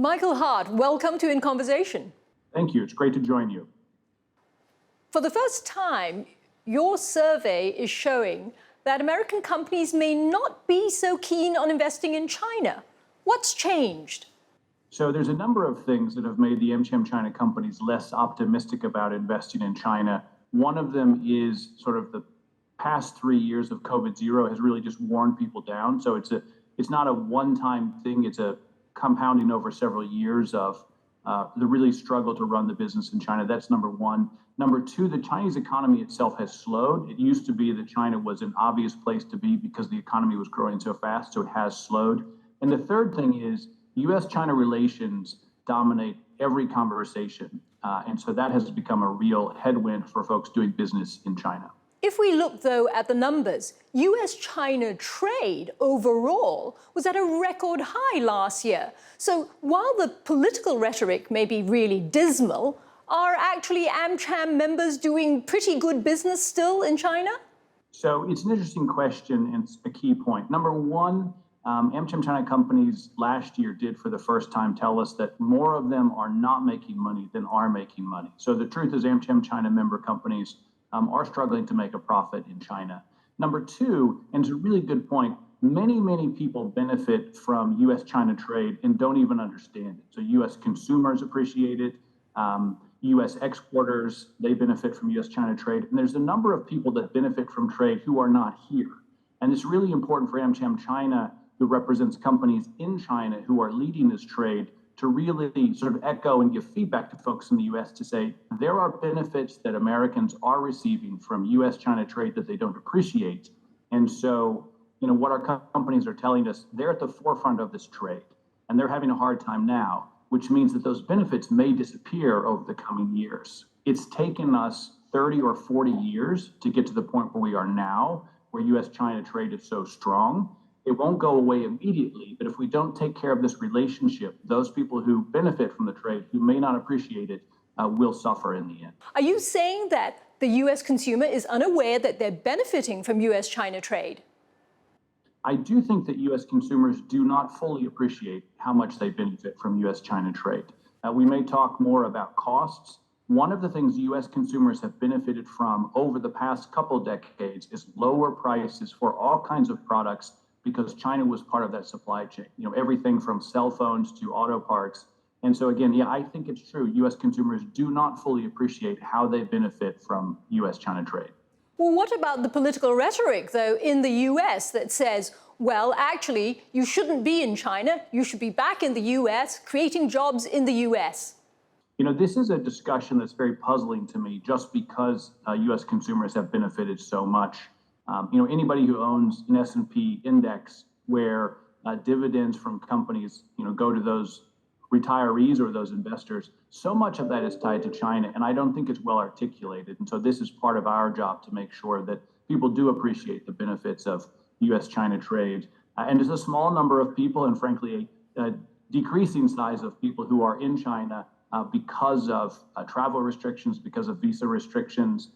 Michael Hart, welcome to In Conversation. Thank you. It's great to join you. For the first time, your survey is showing that American companies may not be so keen on investing in China. What's changed? So there's a number of things that have made the AmCham China companies less optimistic about investing in China. One of them is sort of the past 3 years of COVID-0 has really just worn people down. So it's not a one-time thing. It's a compounding over several years of the really struggle to run the business in China. That's number one. Number two, the Chinese economy itself has slowed. It used to be that China was an obvious place to be because the economy was growing so fast, so it has slowed. And the third thing is US-China relations dominate every conversation. And so that has become a real headwind for folks doing business in China. If we look, though, at the numbers, US-China trade overall was at a record high last year. So while the political rhetoric may be really dismal, are actually AmCham members doing pretty good business still in China? So it's an interesting question and it's a key point. Number one, AmCham China companies last year did for the first time tell us that more of them are not making money than are making money. So the truth is AmCham China member companies are struggling to make a profit in China. Number two, and it's a really good point, many people benefit from US-China trade and don't even understand it. So US consumers appreciate it. US exporters, they benefit from US-China trade. And there's a number of people that benefit from trade who are not here. And it's really important for AmCham China, who represents companies in China who are leading this trade, to really sort of echo and give feedback to folks in the US to say, there are benefits that Americans are receiving from US-China trade that they don't appreciate. And so, what our companies are telling us, they're at the forefront of this trade, and they're having a hard time now, which means that those benefits may disappear over the coming years. It's taken us 30 or 40 years to get to the point where we are now, where US-China trade is so strong. It won't go away immediately, but if we don't take care of this relationship, those people who benefit from the trade, who may not appreciate it, will suffer in the end. Are you saying that the US consumer is unaware that they're benefiting from US-China trade? I do think that US consumers do not fully appreciate how much they benefit from US-China trade. We may talk more about costs. One of the things US consumers have benefited from over the past couple decades is lower prices for all kinds of products, because China was part of that supply chain, everything from cell phones to auto parts. And so again, I think it's true. US consumers do not fully appreciate how they benefit from US-China trade. Well, what about the political rhetoric, though, in the US that says, well, actually, you shouldn't be in China, you should be back in the US, creating jobs in the US? This is a discussion that's very puzzling to me, just because US consumers have benefited so much. Anybody who owns an S&P index where dividends from companies, go to those retirees or those investors, so much of that is tied to China, and I don't think it's well articulated. And so this is part of our job to make sure that people do appreciate the benefits of US-China trade. And there's a small number of people, and frankly, a decreasing size of people who are in China because of travel restrictions, because of visa restrictions.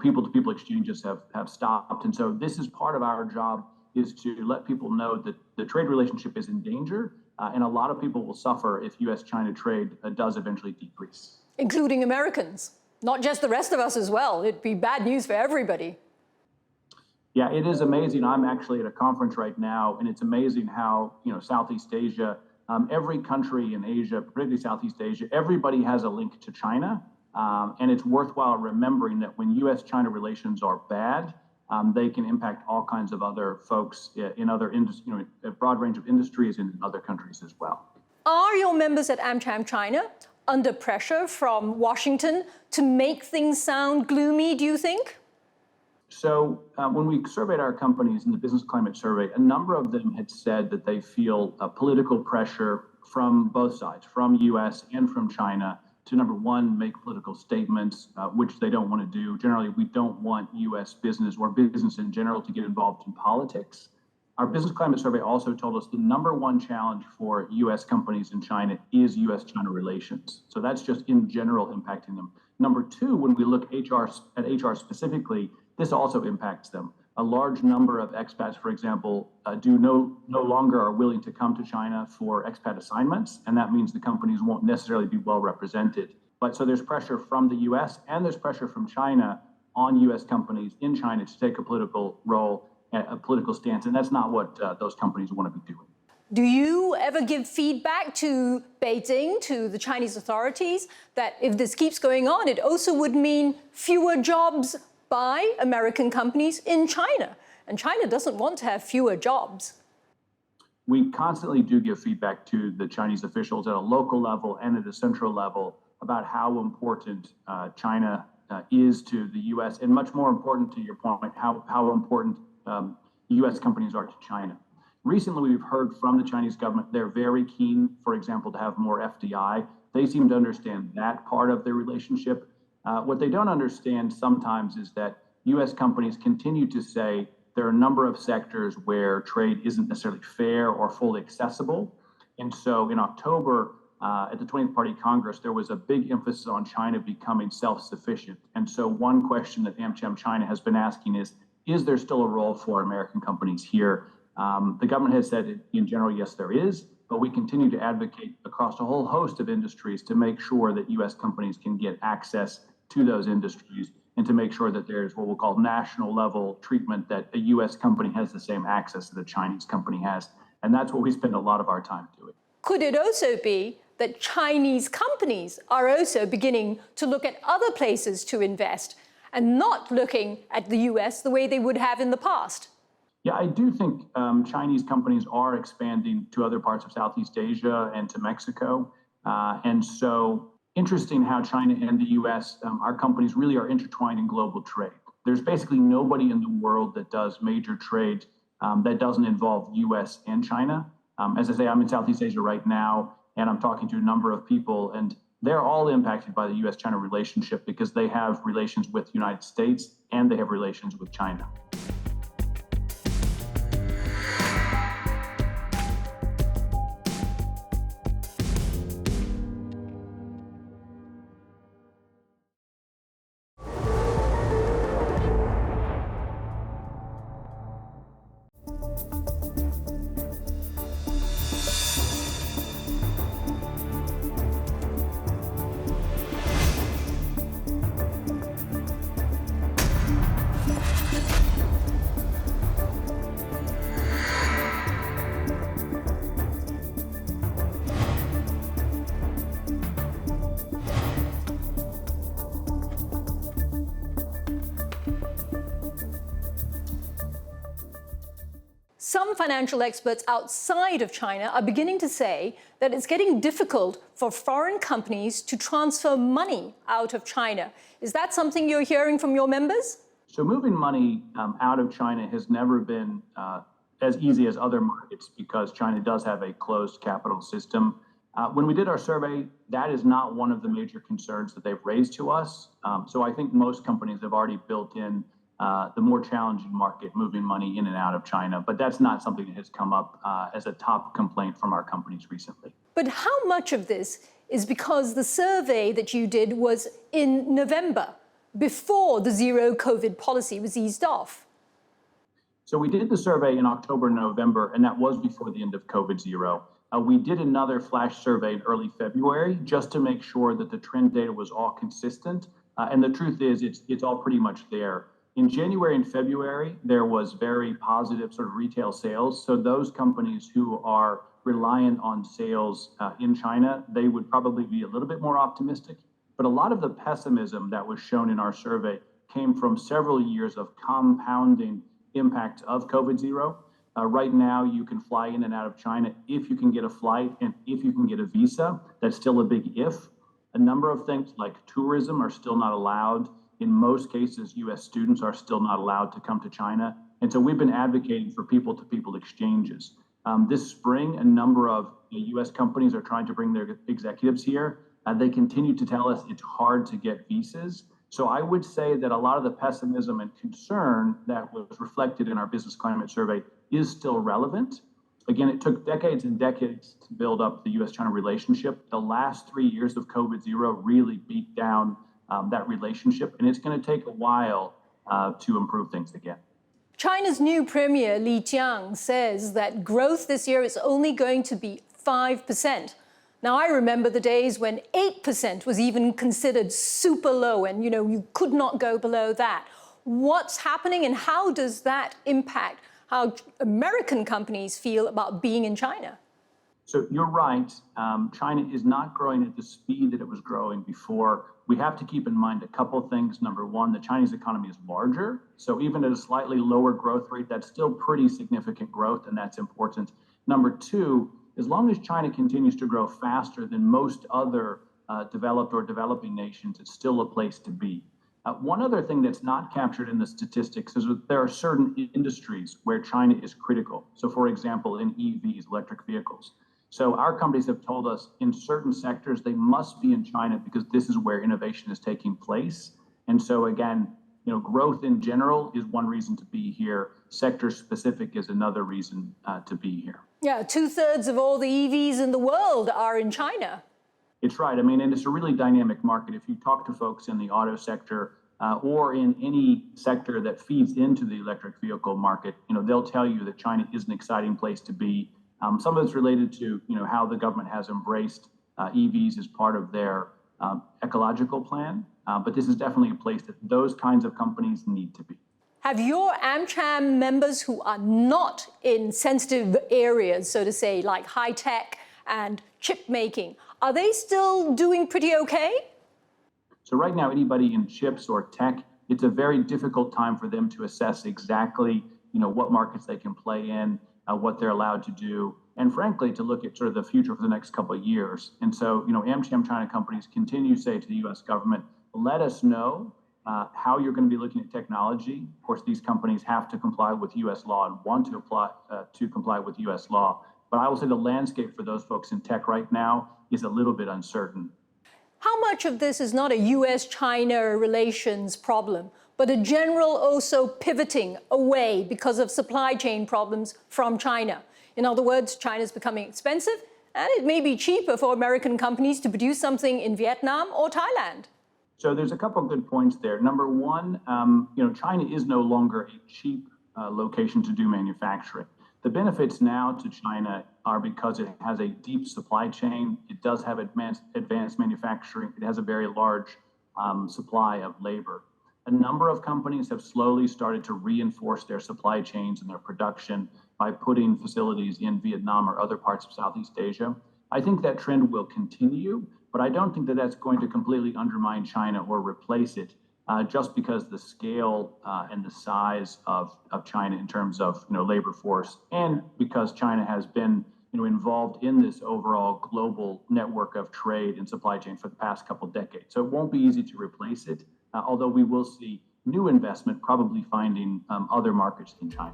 People-to-people exchanges have stopped. And so this is part of our job, is to let people know that the trade relationship is in danger, and a lot of people will suffer if US-China trade does eventually decrease. Including Americans, not just the rest of us as well. It'd be bad news for everybody. Yeah, it is amazing. I'm actually at a conference right now, and it's amazing how, Southeast Asia, every country in Asia, particularly Southeast Asia, everybody has a link to China. And it's worthwhile remembering that when US-China relations are bad, they can impact all kinds of other folks in other industries, a broad range of industries in other countries as well. Are your members at AmCham China under pressure from Washington to make things sound gloomy, do you think? So when we surveyed our companies in the business climate survey, a number of them had said that they feel political pressure from both sides, from US and from China, to, number one, make political statements, which they don't want to do. Generally, we don't want US business or business in general to get involved in politics. Our business climate survey also told us the number one challenge for US companies in China is US-China relations. So that's just in general impacting them. Number two, when we look at HR specifically, this also impacts them. A large number of expats, for example, no longer are willing to come to China for expat assignments, and that means the companies won't necessarily be well represented. But so there's pressure from the U.S. and there's pressure from China on U.S. companies in China to take a political role, a political stance, and that's not what those companies want to be doing. Do you ever give feedback to Beijing, to the Chinese authorities, that if this keeps going on, it also would mean fewer jobs by American companies in China? And China doesn't want to have fewer jobs. We constantly do give feedback to the Chinese officials at a local level and at a central level about how important China is to the U.S. and much more important, to your point, how important U.S. companies are to China. Recently, we've heard from the Chinese government they're very keen, for example, to have more FDI. They seem to understand that part of their relationship. What they don't understand sometimes is that U.S. companies continue to say there are a number of sectors where trade isn't necessarily fair or fully accessible. And so in October, at the 20th Party Congress, there was a big emphasis on China becoming self-sufficient. And so one question that AmCham China has been asking is there still a role for American companies here? The government has said in general, yes, there is, but we continue to advocate across a whole host of industries to make sure that U.S. companies can get access to those industries and to make sure that there's what we'll call national level treatment, that a U.S. company has the same access that a Chinese company has. And that's what we spend a lot of our time doing. Could it also be that Chinese companies are also beginning to look at other places to invest and not looking at the U.S. the way they would have in the past? Yeah, I do think Chinese companies are expanding to other parts of Southeast Asia and to Mexico. And so interesting how China and the U.S., our companies really are intertwined in global trade. There's basically nobody in the world that does major trade that doesn't involve U.S. and China. As I say, I'm in Southeast Asia right now, and I'm talking to a number of people, and they're all impacted by the U.S.-China relationship because they have relations with the United States and they have relations with China. Some financial experts outside of China are beginning to say that it's getting difficult for foreign companies to transfer money out of China. Is that something you're hearing from your members? So moving money out of China has never been as easy as other markets because China does have a closed capital system. When we did our survey, that is not one of the major concerns that they've raised to us. So I think most companies have already built in the more challenging market, moving money in and out of China. But that's not something that has come up as a top complaint from our companies recently. But how much of this is because the survey that you did was in November, before the zero COVID policy was eased off? So we did the survey in October, November, and that was before the end of COVID zero. We did another flash survey in early February just to make sure that the trend data was all consistent. And the truth is, it's all pretty much there. In January and February, there was very positive sort of retail sales. So those companies who are reliant on sales in China, they would probably be a little bit more optimistic. But a lot of the pessimism that was shown in our survey came from several years of compounding impact of COVID zero. Right now, you can fly in and out of China if you can get a flight and if you can get a visa. That's still a big if. A number of things like tourism are still not allowed. In most cases, U.S. students are still not allowed to come to China. And so we've been advocating for people-to-people exchanges. This spring, a number of U.S. companies are trying to bring their executives here. They continue to tell us it's hard to get visas. So I would say that a lot of the pessimism and concern that was reflected in our business climate survey is still relevant. Again, it took decades and decades to build up the U.S.-China relationship. The last 3 years of COVID zero really beat down that relationship, and it's going to take a while to improve things again. China's new premier, Li Qiang, says that growth this year is only going to be 5%. Now, I remember the days when 8% was even considered super low and, you could not go below that. What's happening and how does that impact how American companies feel about being in China? So you're right. China is not growing at the speed that it was growing before. We have to keep in mind a couple of things. Number one, the Chinese economy is larger. So even at a slightly lower growth rate, that's still pretty significant growth, and that's important. Number two, as long as China continues to grow faster than most other developed or developing nations, it's still a place to be. One other thing that's not captured in the statistics is that there are certain industries where China is critical. So for example, in EVs, electric vehicles. So our companies have told us in certain sectors, they must be in China because this is where innovation is taking place. And so again, growth in general is one reason to be here. Sector specific is another reason to be here. Yeah, 2/3 of all the EVs in the world are in China. It's right. I mean, and it's a really dynamic market. If you talk to folks in the auto sector or in any sector that feeds into the electric vehicle market, they'll tell you that China is an exciting place to be. Some of it's related to how the government has embraced EVs as part of their ecological plan, but this is definitely a place that those kinds of companies need to be. Have your AmCham members who are not in sensitive areas, so to say, like high tech and chip making, are they still doing pretty okay? So right now, anybody in chips or tech, it's a very difficult time for them to assess exactly what markets they can play in, what they're allowed to do, and frankly, to look at sort of the future for the next couple of years. And so, AmCham China companies continue to say to the U.S. government, let us know how you're going to be looking at technology. Of course, these companies have to comply with U.S. law and want to apply to comply with U.S. law. But I will say the landscape for those folks in tech right now is a little bit uncertain. How much of this is not a U.S.-China relations problem, but a general also pivoting away because of supply chain problems from China? In other words, China's becoming expensive, and it may be cheaper for American companies to produce something in Vietnam or Thailand. So there's a couple of good points there. Number one, China is no longer a cheap location to do manufacturing. The benefits now to China are because it has a deep supply chain. It does have advanced manufacturing. It has a very large supply of labor. A number of companies have slowly started to reinforce their supply chains and their production by putting facilities in Vietnam or other parts of Southeast Asia. I think that trend will continue, but I don't think that that's going to completely undermine China or replace it. Just because the scale and the size of China in terms of labor force, and because China has been involved in this overall global network of trade and supply chain for the past couple decades. So it won't be easy to replace it, although we will see new investment probably finding other markets in China.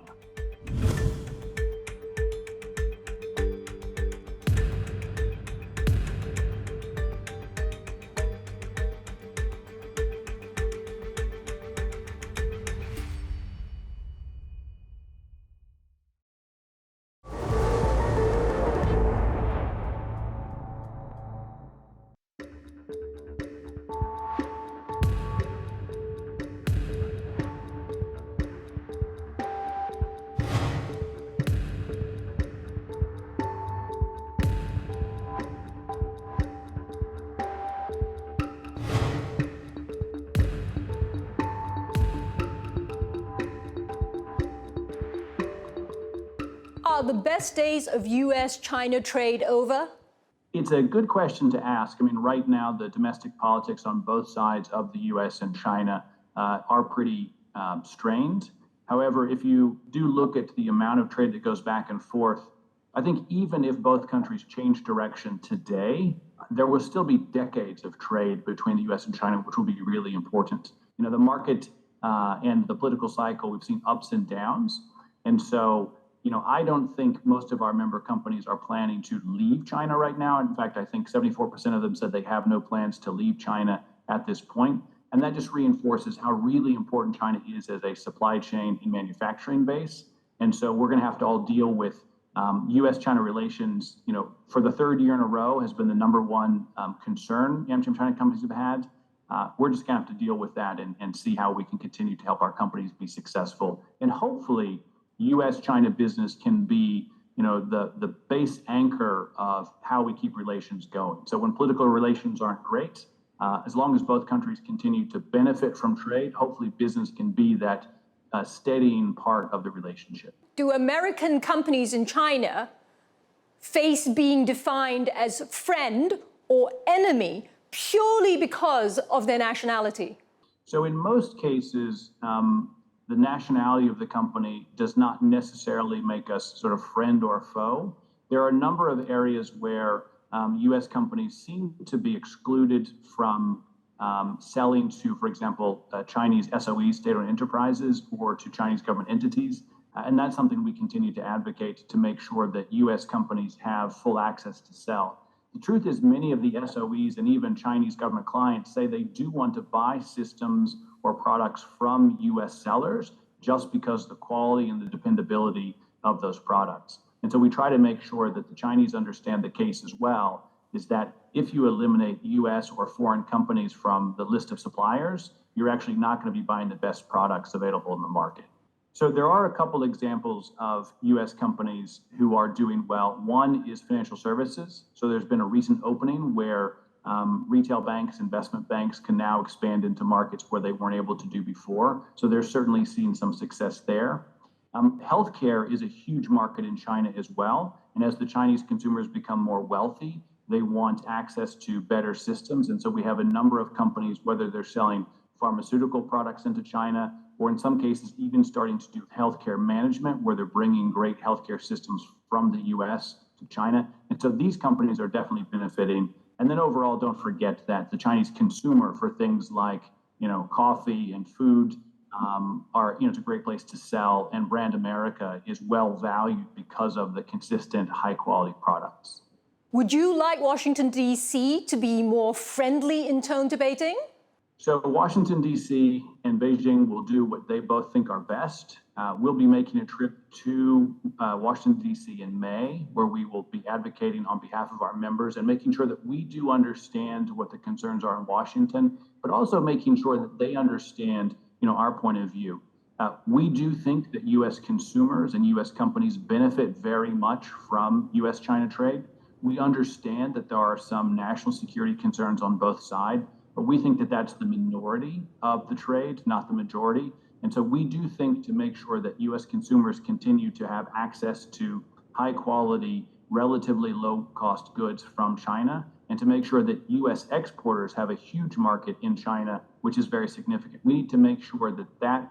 Are the best days of U.S.-China trade over? It's a good question to ask. I mean, right now, the domestic politics on both sides of the U.S. and China are pretty strained. However, if you do look at the amount of trade that goes back and forth, I think even if both countries change direction today, there will still be decades of trade between the U.S. and China, which will be really important. The market and the political cycle, we've seen ups and downs. And so, I don't think most of our member companies are planning to leave China right now. In fact, I think 74% of them said they have no plans to leave China at this point. And that just reinforces how really important China is as a supply chain and manufacturing base. And so we're going to have to all deal with U.S.-China relations, for the third year in a row has been the number one concern AmCham China companies have had. we're just going to have to deal with that and see how we can continue to help our companies be successful. And hopefully, U.S.-China business can be, the base anchor of how we keep relations going. So when political relations aren't great, as long as both countries continue to benefit from trade, hopefully business can be that steadying part of the relationship. Do American companies in China face being defined as friend or enemy purely because of their nationality? So in most cases, the nationality of the company does not necessarily make us sort of friend or foe. There are a number of areas where U.S. companies seem to be excluded from selling to, for example, Chinese SOEs, state-owned enterprises, or to Chinese government entities. And that's something we continue to advocate to make sure that U.S. companies have full access to sell. The truth is, many of the SOEs and even Chinese government clients say they do want to buy systems or products from U.S. sellers just because the quality and the dependability of those products. And so we try to make sure that the Chinese understand the case as well, is that if you eliminate U.S. or foreign companies from the list of suppliers, you're actually not going to be buying the best products available in the market. So there are a couple examples of U.S. companies who are doing well. One is financial services. So there's been a recent opening where retail banks, investment banks can now expand into markets where they weren't able to do before. So they're certainly seeing some success there. Healthcare is a huge market in China as well. And as the Chinese consumers become more wealthy, they want access to better systems. And so we have a number of companies, whether they're selling pharmaceutical products into China, or in some cases, even starting to do healthcare management, where they're bringing great healthcare systems from the US to China. And so these companies are definitely benefiting. And then overall, don't forget that the Chinese consumer for things like, coffee and food it's a great place to sell. And brand America is well valued because of the consistent, high quality products. Would you like Washington, D.C. to be more friendly in tone debating? So Washington, D.C. and Beijing will do what they both think are best. We'll be making a trip to Washington, D.C. in May, where we will be advocating on behalf of our members and making sure that we do understand what the concerns are in Washington, but also making sure that they understand, our point of view. We do think that U.S. consumers and U.S. companies benefit very much from U.S.-China trade. We understand that there are some national security concerns on both sides, but we think that that's the minority of the trade, not the majority. And so we do think to make sure that U.S. consumers continue to have access to high quality, relatively low cost goods from China, and to make sure that U.S. exporters have a huge market in China, which is very significant. We need to make sure that that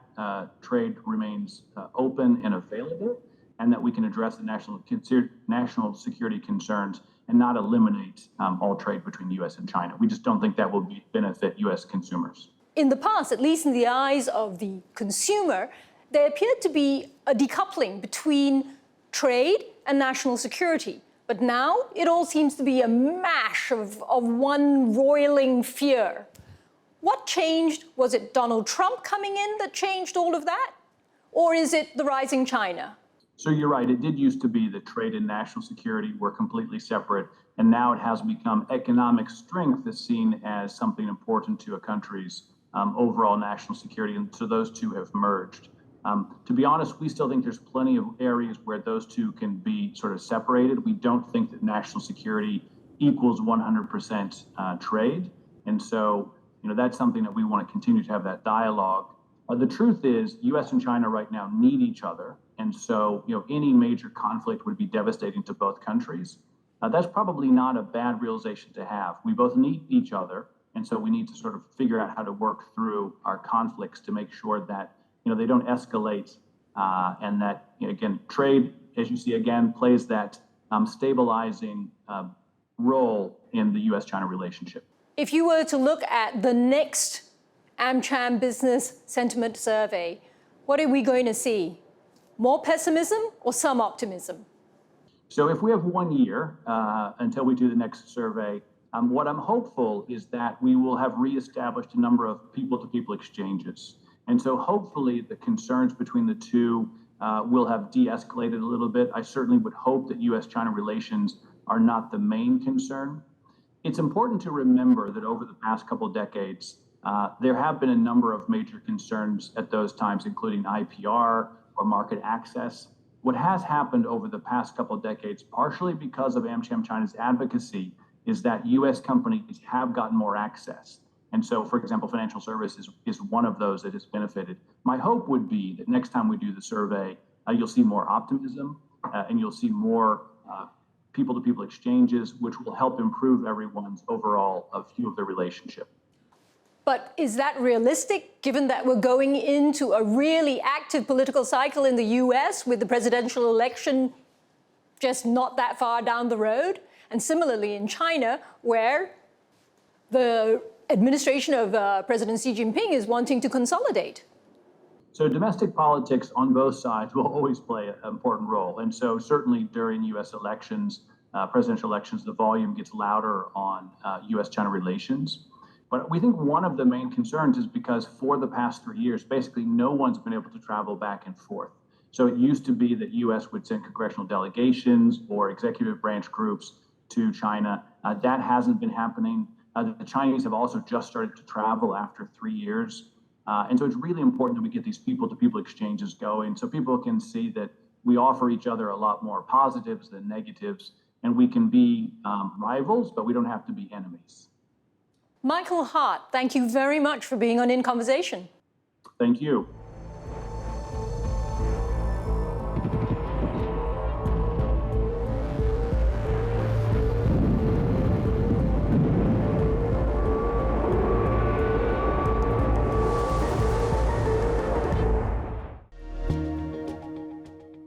trade remains open and available, and that we can address the national security concerns and not eliminate all trade between the U.S. and China. We just don't think that will benefit U.S. consumers. In the past, at least in the eyes of the consumer, there appeared to be a decoupling between trade and national security. But now it all seems to be a mash of one roiling fear. What changed? Was it Donald Trump coming in that changed all of that? Or is it the rising China? So you're right. It did used to be that trade and national security were completely separate. And now it has become economic strength is seen as something important to a country's overall national security. And so those two have merged. To be honest, we still think there's plenty of areas where those two can be sort of separated. We don't think that national security equals 100% trade. And so, that's something that we want to continue to have that dialogue. The truth is, U.S. and China right now need each other. And so, any major conflict would be devastating to both countries. That's probably not a bad realization to have. We both need each other. And so we need to sort of figure out how to work through our conflicts to make sure that they don't escalate, and that, again, trade, as you see, again, plays that stabilizing role in the U.S.-China relationship. If you were to look at the next AmCham Business Sentiment Survey, what are we going to see? More pessimism or some optimism? So if we have 1 year until we do the next survey, what I'm hopeful is that we will have reestablished a number of people-to-people exchanges. And so hopefully the concerns between the two will have de-escalated a little bit. I certainly would hope that U.S.-China relations are not the main concern. It's important to remember that over the past couple of decades, There have been a number of major concerns at those times, including IPR or market access. What has happened over the past couple of decades, partially because of AmCham China's advocacy, is that U.S. companies have gotten more access. And so, for example, financial services is one of those that has benefited. My hope would be that next time we do the survey, you'll see more optimism and you'll see more people-to-people exchanges, which will help improve everyone's overall view of the relationship. But is that realistic, given that we're going into a really active political cycle in the US with the presidential election just not that far down the road? And similarly in China, where the administration of President Xi Jinping is wanting to consolidate. So domestic politics on both sides will always play an important role. And so certainly during US elections, presidential elections, the volume gets louder on US-China relations. But we think one of the main concerns is because for the past 3 years, basically no one's been able to travel back and forth. So it used to be that US would send congressional delegations or executive branch groups to China. That hasn't been happening. The Chinese have also just started to travel after 3 years. And so it's really important that we get these people-to-people exchanges going so people can see that we offer each other a lot more positives than negatives, and we can be rivals, but we don't have to be enemies. Michael Hart, thank you very much for being on In Conversation. Thank you.